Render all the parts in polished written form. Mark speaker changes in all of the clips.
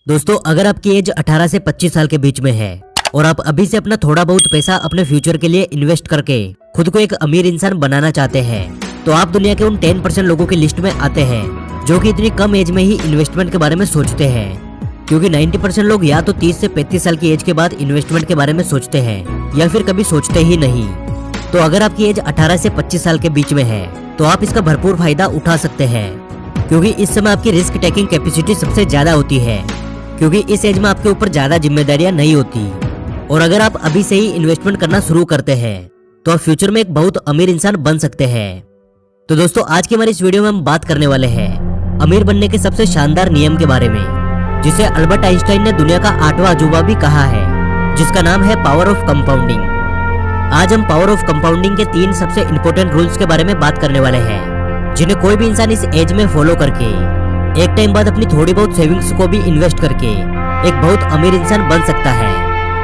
Speaker 1: दोस्तों, अगर आपकी एज 18 से 25 साल के बीच में है और आप अभी से अपना थोड़ा बहुत पैसा अपने फ्यूचर के लिए इन्वेस्ट करके खुद को एक अमीर इंसान बनाना चाहते हैं, तो आप दुनिया के उन 10% लोगों की लिस्ट में आते हैं जो कि इतनी कम एज में ही इन्वेस्टमेंट के बारे में सोचते हैं। क्योंकि 90% लोग या तो 30 से 35 साल की एज के बाद इन्वेस्टमेंट के बारे में सोचते हैं या फिर कभी सोचते ही नहीं। तो अगर आपकी एज 18 से 25 साल के बीच में है तो आप इसका भरपूर फायदा उठा सकते हैं, क्योंकि इस समय आपकी रिस्क टेकिंग कैपेसिटी सबसे ज्यादा होती है, क्योंकि इस एज में आपके ऊपर ज्यादा जिम्मेदारियां नहीं होती। और अगर आप अभी से ही इन्वेस्टमेंट करना शुरू करते हैं तो आप फ्यूचर में एक बहुत अमीर इंसान बन सकते हैं। तो दोस्तों, आज की हमारी इस वीडियो में हम बात करने वाले हैं अमीर बनने के सबसे शानदार नियम के बारे में, जिसे अल्बर्ट आइंस्टाइन ने दुनिया का 8वां अजूबा भी कहा है, जिसका नाम है पावर ऑफ कंपाउंडिंग। आज हम पावर ऑफ कंपाउंडिंग के 3 सबसे इंपॉर्टेंट रूल्स के बारे में बात करने वाले हैं, जिन्हें कोई भी इंसान इस एज में फॉलो करके एक टाइम बाद अपनी थोड़ी बहुत सेविंग्स को भी इन्वेस्ट करके एक बहुत अमीर इंसान बन सकता है।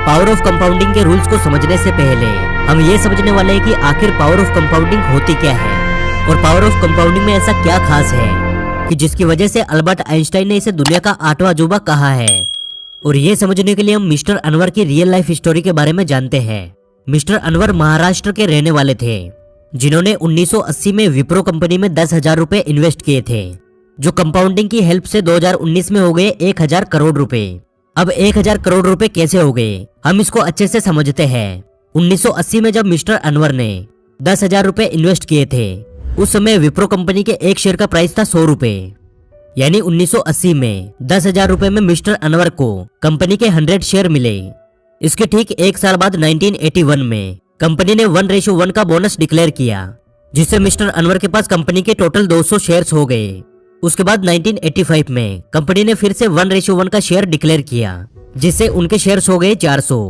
Speaker 1: पावर ऑफ कंपाउंडिंग के रूल्स को समझने से पहले हम ये समझने वाले हैं कि आखिर पावर ऑफ कंपाउंडिंग होती क्या है और पावर ऑफ कंपाउंडिंग में ऐसा क्या खास है कि जिसकी वजह से अल्बर्ट आइंस्टाइन ने इसे दुनिया का 8वां अजूबा कहा है। और ये समझने के लिए हम मिस्टर अनवर की रियल लाइफ स्टोरी के बारे में जानते हैं। मिस्टर अनवर महाराष्ट्र के रहने वाले थे, जिन्होंने 1980 में विप्रो कंपनी में 10,000 रुपए इन्वेस्ट किए थे, जो कंपाउंडिंग की हेल्प से 2019 में हो गए 1,000 करोड़ रुपए। अब 1,000 करोड़ रुपए कैसे हो गए, हम इसको अच्छे से समझते हैं। 1980 में जब मिस्टर अनवर ने 10,000 रुपए इन्वेस्ट किए थे, उस समय विप्रो कंपनी के एक शेयर का प्राइस था 100 रुपए। यानी 1980 में 10,000 रुपए में मिस्टर अनवर को कंपनी के 100 शेयर मिले। इसके ठीक एक साल बाद 1981 में कंपनी ने 1:1 का बोनस डिक्लेयर किया, जिससे मिस्टर अनवर के पास कंपनी के टोटल 200 शेयर्स हो गए। उसके बाद 1985 में कंपनी ने फिर से 1:1 का शेयर डिक्लेयर किया, जिससे उनके शेयर्स हो गए 400।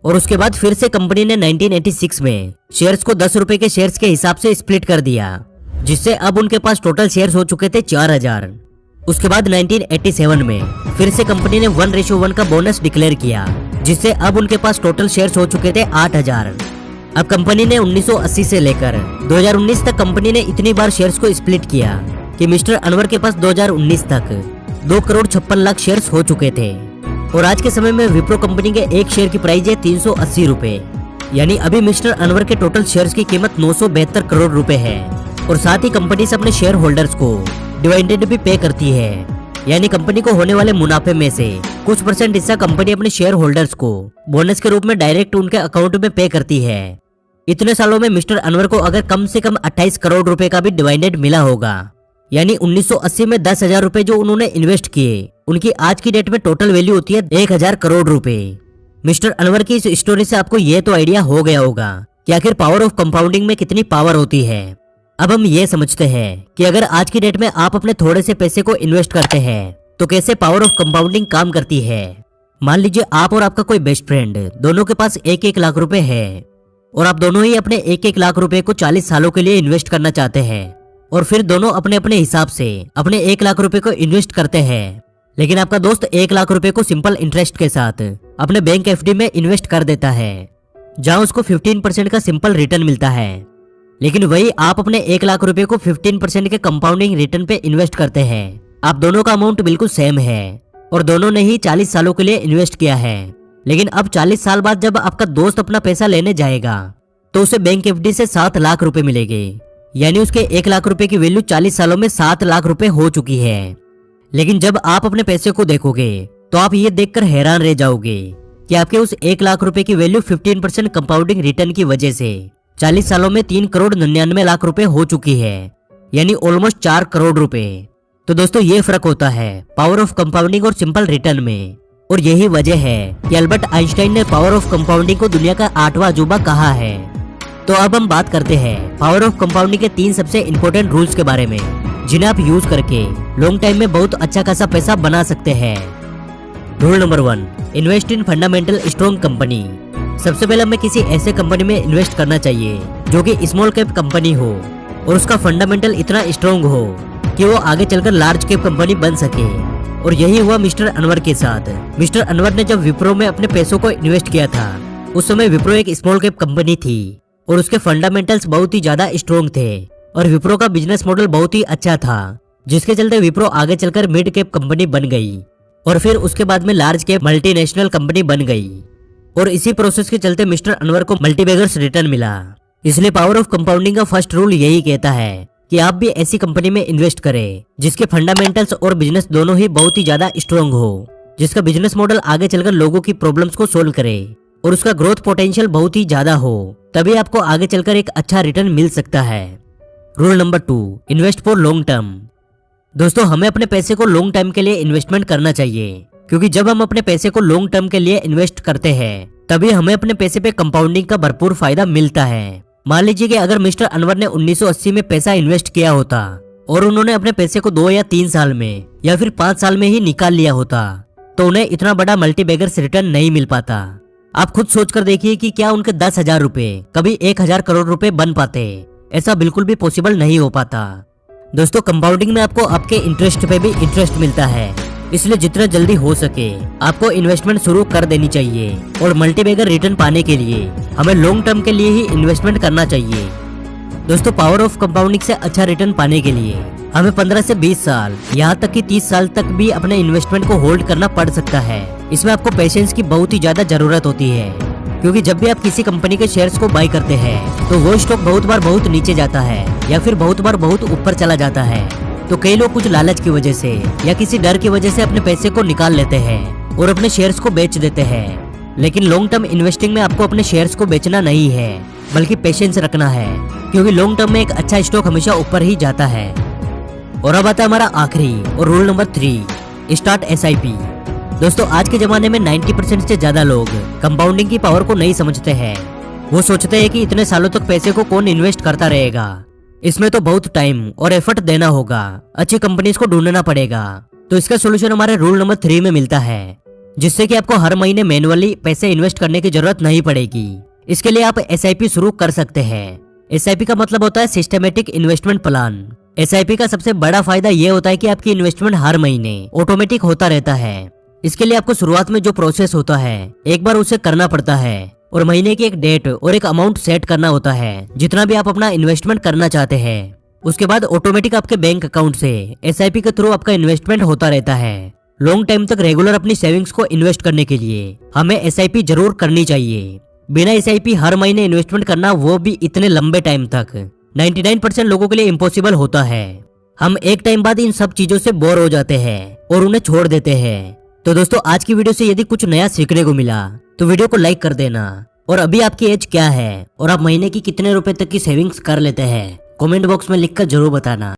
Speaker 1: और उसके बाद फिर से कंपनी ने 1986 में शेयर्स को 10 रुपए के शेयर्स के हिसाब से स्प्लिट कर दिया, जिससे अब उनके पास टोटल शेयर्स हो चुके थे 4,000। उसके बाद 1987 में फिर से कंपनी ने 1:1 का बोनस डिक्लेयर किया, जिससे अब उनके पास टोटल शेयर्स हो चुके थे 8,000। अब कंपनी ने 1980 से लेकर 2019 तक कंपनी ने इतनी बार शेयर्स को स्प्लिट किया कि मिस्टर अनवर के पास 2019 तक 2,56,00,000 शेयर्स हो चुके थे। और आज के समय में विप्रो कंपनी के एक शेयर की प्राइस है 380 रुपए। यानी अभी मिस्टर अनवर के टोटल शेयर्स की कीमत 972 करोड़ रुपए है। और साथ ही कंपनी से अपने शेयर होल्डर्स को डिविडेंड भी पे करती है, यानी कंपनी को होने वाले मुनाफे में से कुछ % हिस्सा कंपनी अपने शेयर होल्डर्स को बोनस के रूप में डायरेक्ट उनके अकाउंट में पे करती है। इतने सालों में मिस्टर अनवर को अगर कम से कम 28 करोड़ रुपए का भी डिविडेंड मिला होगा, यानी 1980 में 10,000 रुपए जो उन्होंने इन्वेस्ट किए, उनकी आज की डेट में टोटल वैल्यू होती है 1,000 करोड़ रुपए। मिस्टर अनवर की इस स्टोरी से आपको ये तो आइडिया हो गया होगा कि आखिर पावर ऑफ कंपाउंडिंग में कितनी पावर होती है। अब हम ये समझते हैं कि अगर आज की डेट में आप अपने थोड़े से पैसे को इन्वेस्ट करते हैं तो कैसे पावर ऑफ कंपाउंडिंग काम करती है। मान लीजिए आप और आपका कोई बेस्ट फ्रेंड दोनों के पास 1-1 लाख रुपए है और आप दोनों ही अपने 1-1 लाख रुपए को 40 सालों के लिए इन्वेस्ट करना चाहते हैं, और फिर दोनों अपने अपने हिसाब से अपने 1 लाख रुपए को इन्वेस्ट करते हैं। लेकिन आपका दोस्त 1 लाख रुपए को सिंपल इंटरेस्ट के साथ अपने बैंक एफडी में इन्वेस्ट कर देता है, जहां उसको 15% का सिंपल रिटर्न मिलता है। लेकिन वही आप अपने 1 लाख रुपए को 15% के कंपाउंडिंग रिटर्न पे इन्वेस्ट करते हैं। आप दोनों का अमाउंट बिल्कुल सेम है और दोनों ने ही 40 सालों के लिए इन्वेस्ट किया है। लेकिन अब 40 साल बाद जब आपका दोस्त अपना पैसा लेने जाएगा तो उसे बैंक एफडी से 7 लाख रुपए मिलेंगे, यानी उसके 1 लाख रुपए की वैल्यू 40 सालों में 7 लाख रुपए हो चुकी है। लेकिन जब आप अपने पैसे को देखोगे तो आप ये देखकर हैरान रह जाओगे कि आपके उस 1 लाख रुपए की वैल्यू 15% कंपाउंडिंग रिटर्न की वजह से 40 सालों में 3,99,00,000 रुपए हो चुकी है, यानी ऑलमोस्ट 4 करोड़ रुपए। तो दोस्तों, ये फर्क होता है पावर ऑफ कंपाउंडिंग और सिंपल रिटर्न में, और यही वजह है कि अल्बर्ट आइंस्टाइन ने पावर ऑफ कंपाउंडिंग को दुनिया का 8वां अजूबा कहा है। तो अब हम बात करते हैं पावर ऑफ कंपाउंडिंग के 3 सबसे इंपॉर्टेंट रूल्स के बारे में, जिन्हें आप यूज करके लॉन्ग टाइम में बहुत अच्छा खासा पैसा बना सकते हैं। Rule number 1, invest in fundamental strong company. सबसे पहले हमें किसी ऐसे कंपनी में इन्वेस्ट करना चाहिए जो कि स्मॉल कैप कंपनी हो और उसका फंडामेंटल इतना स्ट्रॉन्ग हो कि वो आगे चलकर लार्ज कैप कंपनी बन सके। और यही हुआ मिस्टर अनवर के साथ। मिस्टर अनवर ने जब विप्रो में अपने पैसों को इन्वेस्ट किया था, उस समय विप्रो एक स्मॉल कैप कंपनी थी और उसके फंडामेंटल्स बहुत ही ज्यादा स्ट्रॉन्ग थे और विप्रो का बिजनेस मॉडल बहुत ही अच्छा था, जिसके चलते विप्रो आगे चलकर मिड कैप कंपनी बन गई और फिर उसके बाद में लार्ज कैप मल्टीनेशनल कंपनी बन गई। और इसी प्रोसेस के चलते मिस्टर अनवर को मल्टीबैगर्स रिटर्न मिला। इसलिए पावर ऑफ कंपाउंडिंग का फर्स्ट रूल यही कहता है कि आप भी ऐसी कंपनी में इन्वेस्ट करें जिसके फंडामेंटल्स और बिजनेस दोनों ही बहुत ही ज्यादा स्ट्रॉन्ग हो, जिसका बिजनेस मॉडल आगे चलकर लोगों की प्रॉब्लम्स को सोल्व करे और उसका ग्रोथ पोटेंशियल बहुत ही ज्यादा हो। तभी आपको आगे चलकर एक अच्छा रिटर्न मिल सकता है। Rule number 2, invest for long term. दोस्तों, हमें अपने पैसे को लॉन्ग टाइम के लिए इन्वेस्टमेंट करना चाहिए, क्योंकि जब हम अपने पैसे को लॉन्ग टर्म के लिए इन्वेस्ट करते हैं तभी हमें अपने पैसे पे कंपाउंडिंग का भरपूर फायदा मिलता है। मान लीजिए कि अगर मिस्टर अनवर ने 1980 में पैसा इन्वेस्ट किया होता और उन्होंने अपने पैसे को 2 या 3 साल में या फिर 5 साल में ही निकाल लिया होता तो उन्हें इतना बड़ा मल्टीबैगर्स रिटर्न नहीं मिल पाता। आप खुद सोचकर देखिए कि क्या उनके 10,000 रुपए कभी 1,000 करोड़ रुपए बन पाते? ऐसा बिल्कुल भी पॉसिबल नहीं हो पाता। दोस्तों, कंपाउंडिंग में आपको आपके इंटरेस्ट पे भी इंटरेस्ट मिलता है, इसलिए जितना जल्दी हो सके आपको इन्वेस्टमेंट शुरू कर देनी चाहिए। और मल्टीबैगर रिटर्न पाने के लिए हमें लॉन्ग टर्म के लिए ही इन्वेस्टमेंट करना चाहिए। दोस्तों, पावर ऑफ कंपाउंडिंग से अच्छा रिटर्न पाने के लिए हमें 15 से 20 साल यहाँ तक कि 30 साल तक भी अपने इन्वेस्टमेंट को होल्ड करना पड़ सकता है। इसमें आपको पेशेंस की बहुत ही ज्यादा जरूरत होती है, क्योंकि जब भी आप किसी कंपनी के शेयर्स को बाय करते हैं तो वो स्टॉक बहुत बार बहुत नीचे जाता है या फिर बहुत बार बहुत ऊपर चला जाता है। तो कई लोग कुछ लालच की वजह से या किसी डर की वजह से अपने पैसे को निकाल लेते हैं और अपने शेयर्स को बेच देते हैं। लेकिन लॉन्ग टर्म इन्वेस्टिंग में आपको अपने शेयर्स को बेचना नहीं है, बल्कि पेशेंस रखना है, क्योंकि लॉन्ग टर्म में एक अच्छा स्टॉक हमेशा ऊपर ही जाता है। और अब आता है हमारा आखिरी और रूल नंबर 3, स्टार्ट SIP। दोस्तों, आज के जमाने में 90% से ज्यादा लोग कंपाउंडिंग की पावर को नहीं समझते हैं। वो सोचते हैं कि इतने सालों तक पैसे को कौन इन्वेस्ट करता रहेगा, इसमें तो बहुत टाइम और एफर्ट देना होगा, अच्छी कंपनीज को ढूंढना पड़ेगा। तो इसका सोल्यूशन हमारे रूल नंबर 3 में मिलता है, जिससे कि आपको हर महीने मैन्युअली पैसे इन्वेस्ट करने की जरूरत नहीं पड़ेगी। इसके लिए आप SIP शुरू कर सकते हैं। SIP का मतलब होता है सिस्टमेटिक इन्वेस्टमेंट प्लान। SIP का सबसे बड़ा फायदा ये होता है कि आपकी इन्वेस्टमेंट हर महीने ऑटोमेटिक होता रहता है। इसके लिए आपको शुरुआत में जो प्रोसेस होता है एक बार उसे करना पड़ता है और महीने की एक डेट और एक अमाउंट सेट करना होता है, जितना भी आप अपना इन्वेस्टमेंट करना चाहते हैं। उसके बाद ऑटोमेटिक आपके बैंक अकाउंट से SIP के थ्रू आपका इन्वेस्टमेंट होता रहता है। लॉन्ग टाइम तक रेगुलर अपनी सेविंग्स को इन्वेस्ट करने के लिए हमें SIP जरूर करनी चाहिए। बिना SIP हर महीने इन्वेस्टमेंट करना, वो भी इतने लंबे टाइम तक, 99% लोगों के लिए इम्पॉसिबल होता है। हम एक टाइम बाद इन सब चीजों से बोर हो जाते हैं और उन्हें छोड़ देते हैं। तो दोस्तों, आज की वीडियो से यदि कुछ नया सीखने को मिला तो वीडियो को लाइक कर देना। और अभी आपकी एज क्या है और आप महीने की कितने रुपए तक की सेविंग्स कर लेते हैं, कमेंट बॉक्स में लिखकर जरूर बताना।